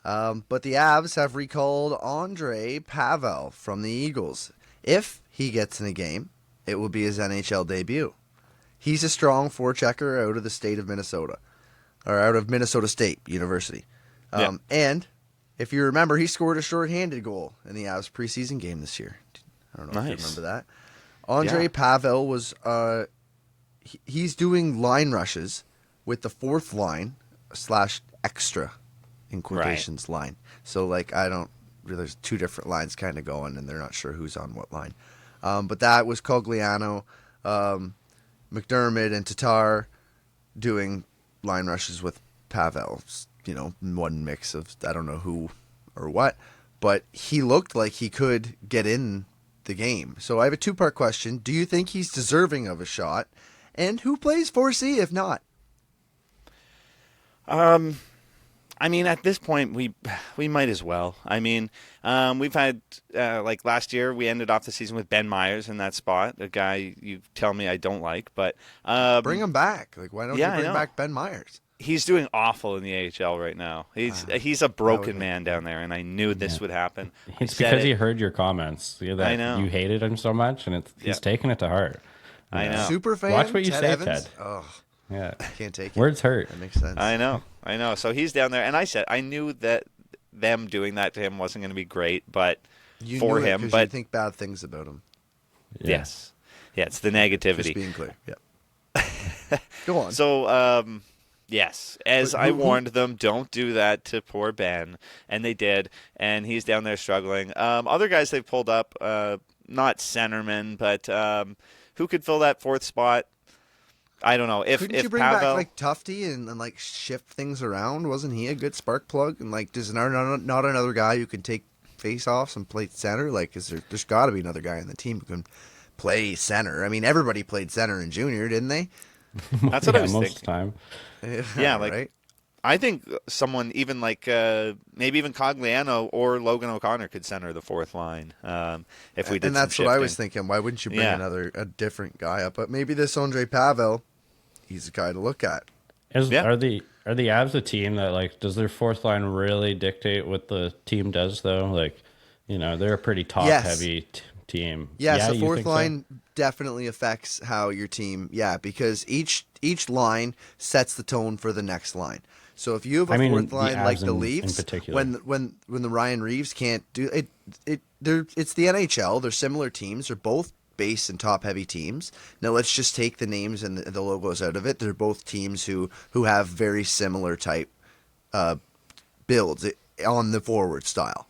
But the Avs have recalled Andre Pavel from the Eagles. If he gets in a game, it will be his NHL debut. He's a strong forechecker out of the state of Minnesota, or out of Minnesota State University. And if you remember, he scored a shorthanded goal in the Avs preseason game this year. I don't know if you remember that. Andre Pavel was he's doing line rushes with the 4th line / extra in quotations line. So there's 2 different lines kind of going, and they're not sure who's on what line. But that was Cogliano, McDermott, and Tatar doing line rushes with Pavel. One mix of I don't know who or what, but he looked like he could get in the game. So I have a 2-part question. Do you think he's deserving of a shot? And who plays 4C if not? At this point, we might as well. We've had, last year, we ended off the season with Ben Myers in that spot, a guy you tell me I don't like. But bring him back. Why don't you bring back Ben Myers? He's doing awful in the AHL right now. He's a broken man down there, and I knew this would happen. It's because he heard your comments that I know. You hated him so much, and he's taking it to heart. I know. Super fan. Watch what you say, Evans? Ted. Oh, yeah, can't take it. Words hurt. That makes sense. I know. So he's down there, and I knew that them doing that to him wasn't going to be great, but you for knew it him, 'cause but you think bad things about him. Yes, it's the negativity. Just being clear. Yeah. Go on. So, yes, as I warned them, don't do that to poor Ben, and they did, and he's down there struggling. Other guys they've pulled up, not centermen, but who could fill that 4th spot? I don't know. Couldn't if you bring Pavel, back Tufty and shift things around? Wasn't he a good spark plug? And does not another guy who can take face-offs and play center? There's got to be another guy on the team who can play center. Everybody played center in junior, didn't they? That's what I was most thinking. of the time. Yeah, right. I think someone even maybe even Cogliano or Logan O'Connor could center the 4th line if we did. And that's what I was thinking. Why wouldn't you bring a different guy up? But maybe this Andre Pavel, he's a guy to look at. Are the Avs a team that does their 4th line really dictate what the team does though? They're a pretty top heavy team. Yes, the 4th line definitely affects how your team. Yeah, because each line sets the tone for the next line. So if you have a 4th line like the Leafs, when the Ryan Reeves can't do it, it's the NHL. They're similar teams. They're both base and top heavy teams. Now let's just take the names and the logos out of it. They're both teams who have very similar type builds on the forward style.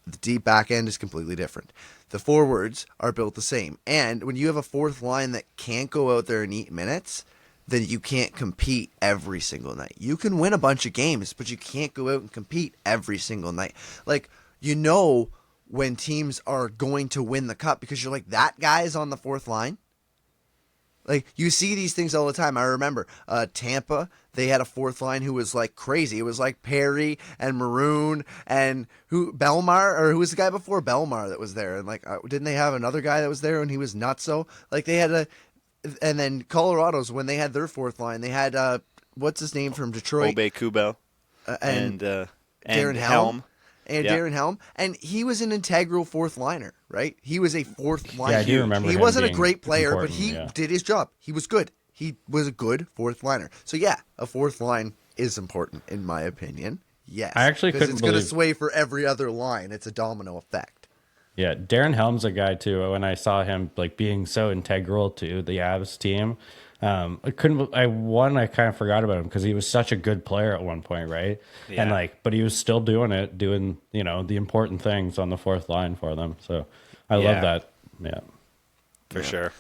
The deep back end is completely different. The forwards are built the same. And when you have a fourth line that can't go out there and eat minutes, then you can't compete every single night. You can win a bunch of games, but you can't go out and compete every single night. Like, when teams are going to win the cup because you're like, that guy is on the fourth line. Like, you see these things all the time. I remember Tampa, they had a fourth line who was like crazy. It was like Perry and Maroon and Belmar, or who was the guy before Belmar that was there? And like, didn't they have another guy that was there and he was nutso? Like, they had and then Colorado's, when they had their fourth line, they had what's his name from Detroit? Obe Kubel and Darren Helm. And Darren Helm, and he was an integral fourth liner, right? He was a fourth liner. Yeah, I do remember. He him wasn't a being great player, but important, he did his job. He was good. He was a good fourth liner. So yeah, a fourth line is important in my opinion. Yes, I actually couldn't it's going to sway for every other line. It's a domino effect. Yeah, Darren Helm's a guy too. When I saw him like being so integral to the Avs team, I kind of forgot about him because he was such a good player at one point, right? Yeah. And but he was still doing the important things on the fourth line for them. So I love that. Yeah, for sure.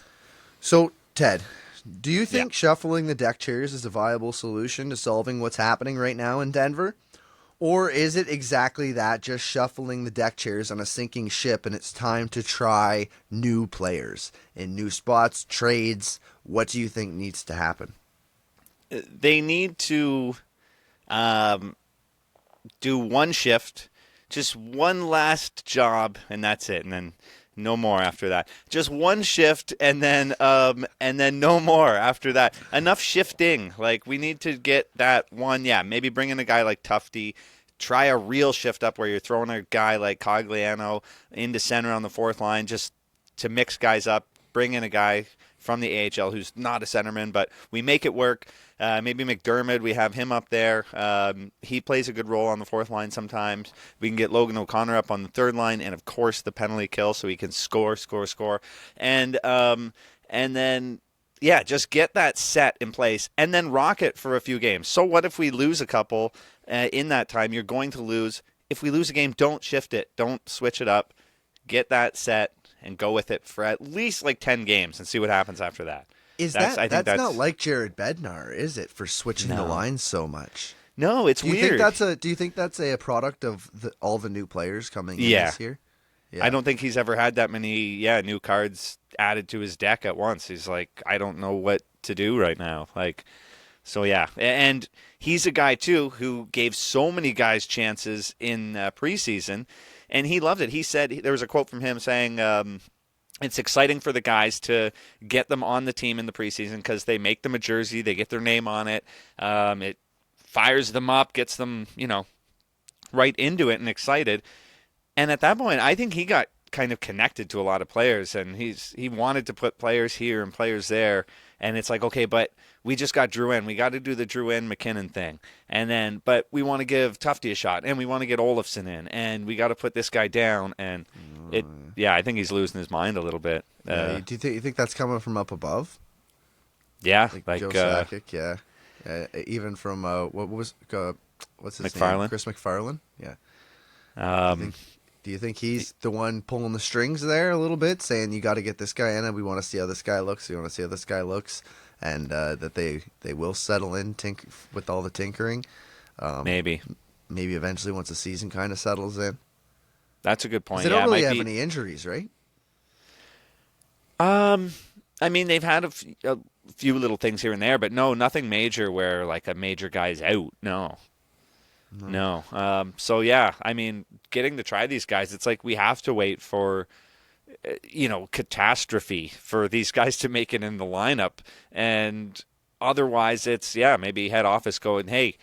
So Ted, do you think shuffling the deck chairs is a viable solution to solving what's happening right now in Denver? Or is it exactly that, just shuffling the deck chairs on a sinking ship and it's time to try new players in new spots, trades? What do you think needs to happen? They need to do one shift, just one last job, and that's it. And then no more after that. Just one shift, and then no more after that. Enough shifting. Like, we need to get that one. Yeah, maybe bring in a guy like Tufte. Try a real shift up where you're throwing a guy like Cogliano into center on the fourth line just to mix guys up. Bring in a guy from the AHL who's not a centerman, but we make it work. Maybe McDermott, we have him up there. He plays a good role on the fourth line sometimes. We can get Logan O'Connor up on the third line, and of course the penalty kill, so he can score. And then just get that set in place, and then rock it for a few games. So what if we lose a couple in that time? You're going to lose. If we lose a game, don't shift it. Don't switch it up. Get that set and go with it for at least like 10 games and see what happens after that. That's not like Jared Bednar, is it, for switching the lines so much? No, it's weird. Do you think that's a product of all the new players coming in this year? Yeah. I don't think he's ever had that many new cards added to his deck at once. He's like, I don't know what to do right now. And he's a guy too who gave so many guys chances in preseason, and he loved it. He said, there was a quote from him saying, it's exciting for the guys to get them on the team in the preseason because they make them a jersey, they get their name on it, it fires them up, gets them, right into it and excited. And at that point, I think he got kind of connected to a lot of players, and he wanted to put players here and players there. And it's like, okay, but we just got Drew in. We got to do the Drew in McKinnon thing. But we want to give Tufte a shot, and we want to get Olofsson in, and we got to put this guy down. And I think he's losing his mind a little bit. Do you think that's coming from up above? Yeah, like Joe Sakic, yeah. Even from what's his McFarlane? name? Chris McFarlane, yeah. Do you think he's the one pulling the strings there a little bit, saying you got to get this guy in, and we want to see how this guy looks, and that they will settle in with all the tinkering? Maybe eventually once the season kind of settles in. That's a good point. They don't really have any injuries, right? I mean, they've had a few little things here and there, but nothing major where like a major guy's out. No. So I mean, getting to try these guys, it's like we have to wait for, catastrophe for these guys to make it in the lineup, and otherwise it's maybe head office going, hey,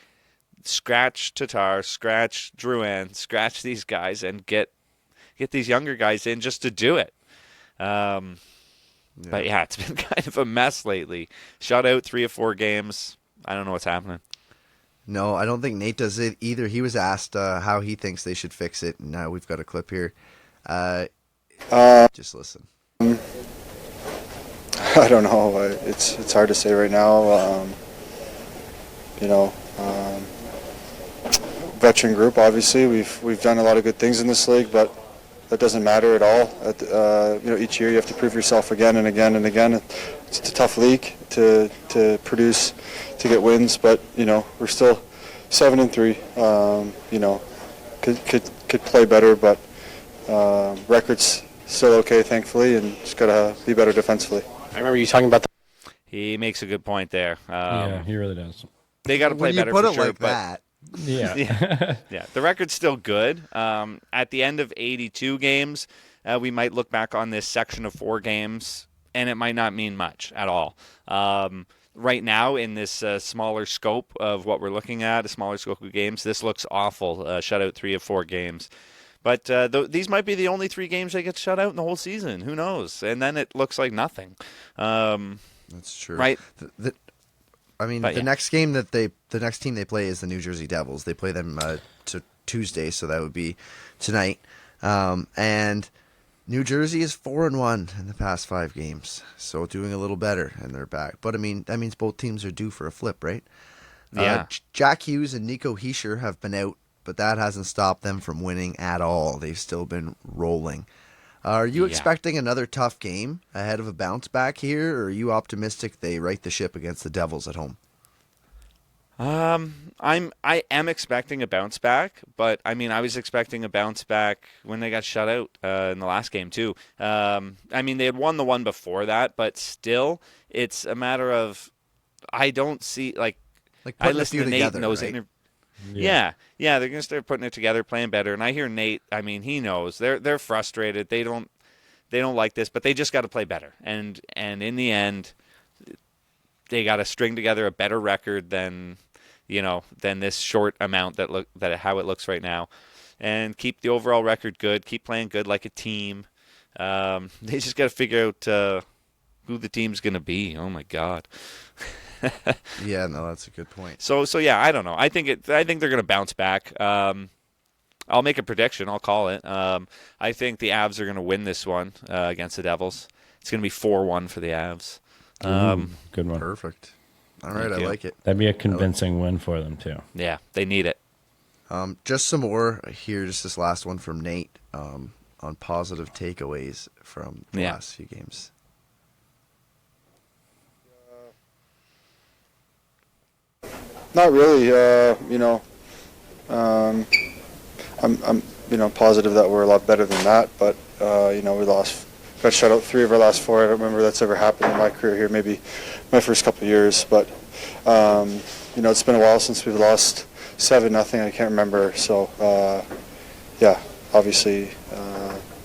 scratch Tatar, scratch Drouin, scratch these guys, and get these younger guys in just to do it. But it's been kind of a mess lately. Shut out 3 or 4 games. I don't know what's happening. No, I don't think Nate does it either. He was asked how he thinks they should fix it. Now we've got a clip here. Just listen. I don't know. It's hard to say right now. Veteran group, obviously. We've done a lot of good things in this league, but that doesn't matter at all. Each year you have to prove yourself again and again and again. It's a tough league to produce, to get wins, but we're still 7-3. Could play better, but record's still okay, thankfully, and just gotta be better defensively. I remember you talking about He makes a good point there. Yeah, he really does. They got to play better for sure. When you put it like that. Yeah. Yeah. The record's still good. At the end of 82 games, we might look back on this section of 4 games, and it might not mean much at all. Right now, in this smaller scope of what we're looking at, a smaller scope of games, this looks awful. Shutout 3 of 4 games. But these might be the only 3 games they get shut out in the whole season. Who knows? And then it looks like nothing. That's true. Right? The next team they play is the New Jersey Devils. They play them to Tuesday, so that would be tonight. And New Jersey is 4-1 in the past 5 games, so doing a little better, and they're back. But that means both teams are due for a flip, right? Yeah. Jack Hughes and Nico Hischier have been out, but that hasn't stopped them from winning at all. They've still been rolling. Are you expecting another tough game ahead of a bounce back here, or are you optimistic they right the ship against the Devils at home? I am expecting a bounce back, but I was expecting a bounce back when they got shut out in the last game too. They had won the one before that, but still, it's a matter of I don't see like I listen to Nate together, in those right? interviews. Yeah, they're gonna start putting it together, playing better. And I hear Nate. He knows they're frustrated. They don't like this, but they just got to play better. And in the end, they got to string together a better record than this short amount that how it looks right now, and keep the overall record good. Keep playing good like a team. They just got to figure out who the team's gonna be. Oh my God. Yeah, no, that's a good point. So yeah, I don't know. I think they're going to bounce back. I'll make a prediction. I'll call it. I think the Avs are going to win this one against the Devils. It's going to be 4-1 for the Avs. Good one. Perfect. All right, I like it. That'd be a convincing win for them too. Yeah, they need it. Just some more here. Just this last one from Nate on positive takeaways from the last few games. Not really. I'm positive that we're a lot better than that. But we got shut out 3 of our last 4. I don't remember that's ever happened in my career here. Maybe my first couple of years. But it's been a while since we've lost 7-0. I can't remember. So obviously,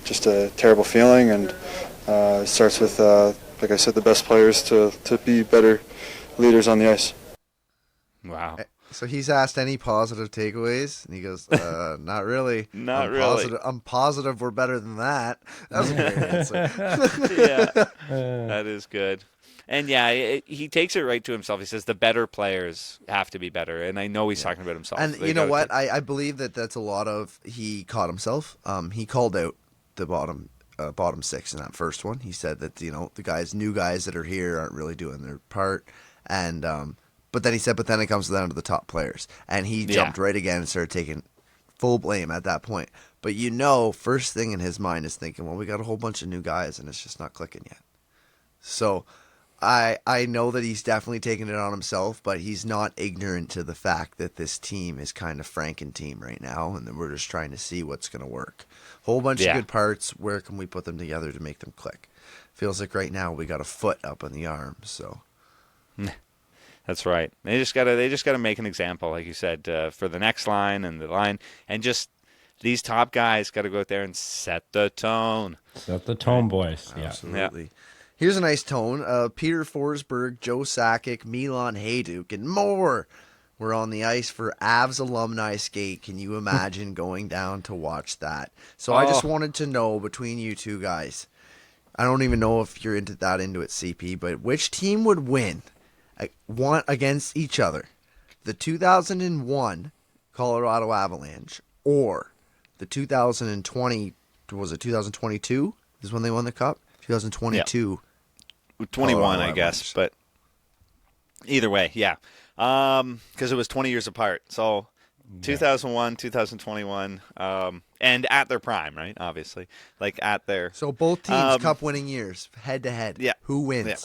just a terrible feeling, and it starts with, like I said, the best players to be better leaders on the ice. Wow. So he's asked any positive takeaways, and he goes, not really. Not really. I'm positive we're better than that. That was a great answer. Yeah, that is good. And he takes it right to himself. He says the better players have to be better, and I know he's talking about himself. And you know what? I believe that's a lot of he caught himself. He called out the bottom 6 in that first one. He said that the new guys that are here aren't really doing their part, and but then he said, but then it comes down to the top players, and he jumped right again and started taking full blame at that point. But first thing in his mind is thinking, well, we got a whole bunch of new guys, and it's just not clicking yet. So I know that he's definitely taking it on himself, but he's not ignorant to the fact that this team is kind of Franken team right now, and that we're just trying to see what's going to work. Whole bunch of good parts. Where can we put them together to make them click? Feels like right now we got a foot up in the arm. So that's right. They just gotta make an example, like you said, for the next line and the line, and just these top guys got to go out there and set the tone. Set the tone, boys. Yeah. Absolutely. Yeah. Here's a nice tone. Peter Forsberg, Joe Sakic, Milan Hajduk, and more were on the ice for Avs alumni skate. Can you imagine going down to watch that? So I just wanted to know, between you two guys, I don't even know if you're into it, CP, but which team would win one against each other? The 2001 Colorado Avalanche or the 2020, was it 2022 is when they won the Cup? 2022. 21, I guess, but either way, yeah. Because it was 20 years apart. So 2001, 2021, and at their prime, right? Obviously, like at their. So both teams cup-winning years, head-to-head. Yeah. Who wins? Yeah.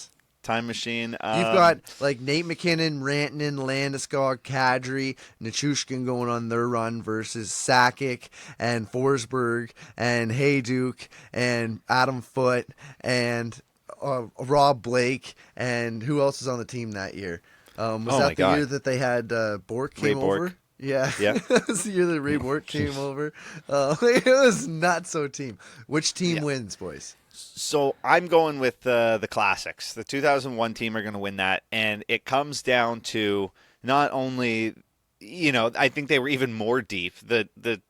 Time machine. You've got like Nate McKinnon, Rantanen, Landeskog, Kadri, Nichushkin going on their run versus Sakic and Forsberg and Hayduk and Adam Foote and Rob Blake and who else is on the team that year? Was that the year that they had Bork came over? Yeah. That was the year that Ray Bork came over. It was not so team. Which team wins, boys? So I'm going with the classics. The 2001 team are going to win that, and it comes down to not only, I think they were even more deep. The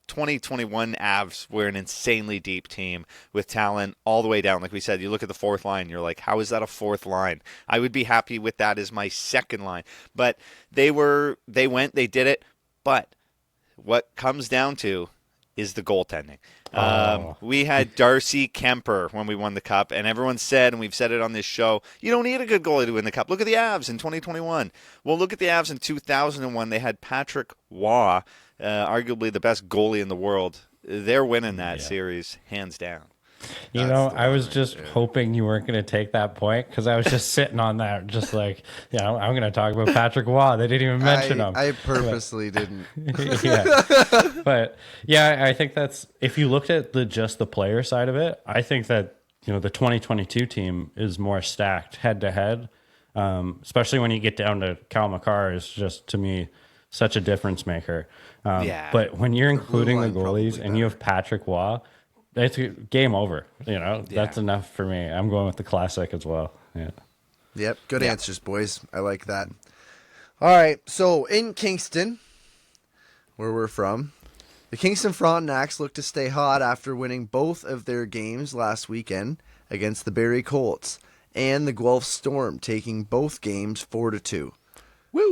2021 Avs were an insanely deep team with talent all the way down. Like we said, you look at the fourth line, you're like, how is that a fourth line? I would be happy with that as my second line. But they did it. But what comes down to is the goaltending. We had Darcy Kemper when we won the Cup, and everyone said, and we've said it on this show, you don't need a good goalie to win the Cup. Look at the Avs in 2021. Well, look at the Avs in 2001. They had Patrick Waugh, arguably the best goalie in the world. They're winning that series, hands down. I was just hoping you weren't going to take that point because I was just sitting on that, just like, I'm going to talk about Patrick Waugh. They didn't even mention him. I purposely didn't. But I think that's, if you looked at just the player side of it, I think that, the 2022 team is more stacked head to head, especially when you get down to Cal McCarr is just, to me, such a difference maker. But when you're including the goalies and you have Patrick Waugh, it's game over. That's enough for me. I'm going with the classic as well. Yeah. Yep. Good answers, boys. I like that. All right. So in Kingston, where we're from, the Kingston Frontenacs look to stay hot after winning both of their games last weekend against the Barrie Colts and the Guelph Storm, taking both games 4-2.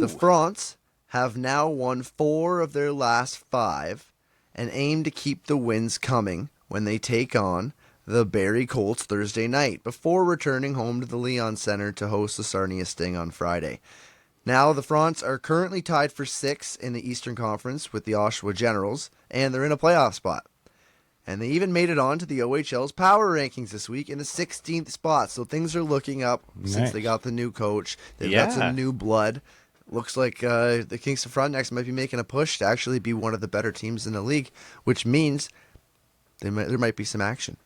The Fronts have now won 4 of their last 5 and aim to keep the wins coming when they take on the Barrie Colts Thursday night before returning home to the Leon Center to host the Sarnia Sting on Friday. Now, the Fronts are currently tied for 6th in the Eastern Conference with the Oshawa Generals, and they're in a playoff spot. And they even made it on to the OHL's power rankings this week in the 16th spot, so things are looking up since they got the new coach. They've got some new blood. Looks like the Kingston Frontenacs might be making a push to actually be one of the better teams in the league, which means there might be some action.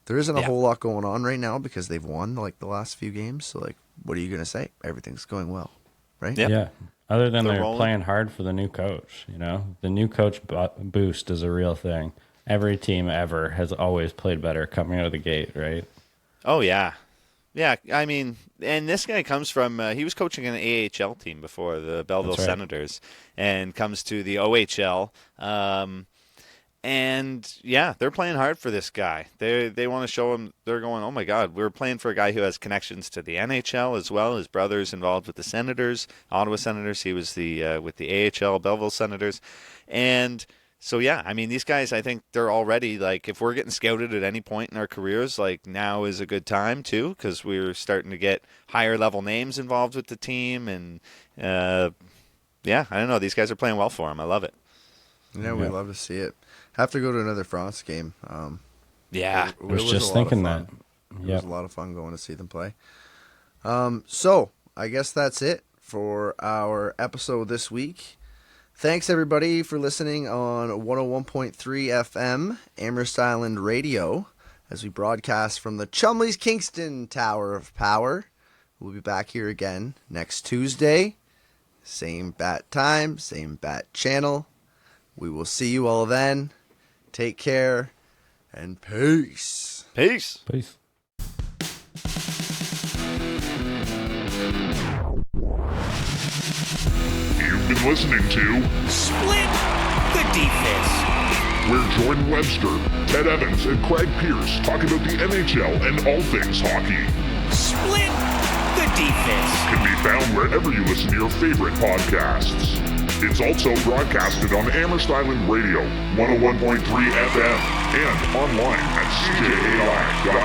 There isn't a whole lot going on right now because they've won the last few games. So what are you going to say? Everything's going well, right? Yeah. Other than they're playing hard for the new coach, the new coach boost is a real thing. Every team ever has always played better coming out of the gate, right? Oh yeah, yeah. I mean, and this guy comes from he was coaching an AHL team before, the Belleville Senators, and comes to the OHL. And they're playing hard for this guy. They want to show him. They're going, oh my God, we're playing for a guy who has connections to the NHL as well. His brother's involved with the Senators, Ottawa Senators. He was with the AHL Belleville Senators, and so I mean, these guys, I think they're already if we're getting scouted at any point in our careers, now is a good time too, because we're starting to get higher level names involved with the team, and I don't know, these guys are playing well for him. I love it. Yeah, we love to see it. Have to go to another France game. Yeah. I was just thinking that. It was a lot of fun going to see them play. So, I guess that's it for our episode this week. Thanks, everybody, for listening on 101.3 FM, Amherst Island Radio, as we broadcast from the Chumley's Kingston Tower of Power. We'll be back here again next Tuesday. Same bat time, same bat channel. We will see you all then. Take care, and peace. Peace. Peace. You've been listening to Split the Defense, where Jordan Webster, Ted Evans, and Craig Pearce talk about the NHL and all things hockey. Split the Defense Can be found wherever you listen to your favorite podcasts. It's also broadcasted on Amherst Island Radio, 101.3 FM, and online at CJAI.CA.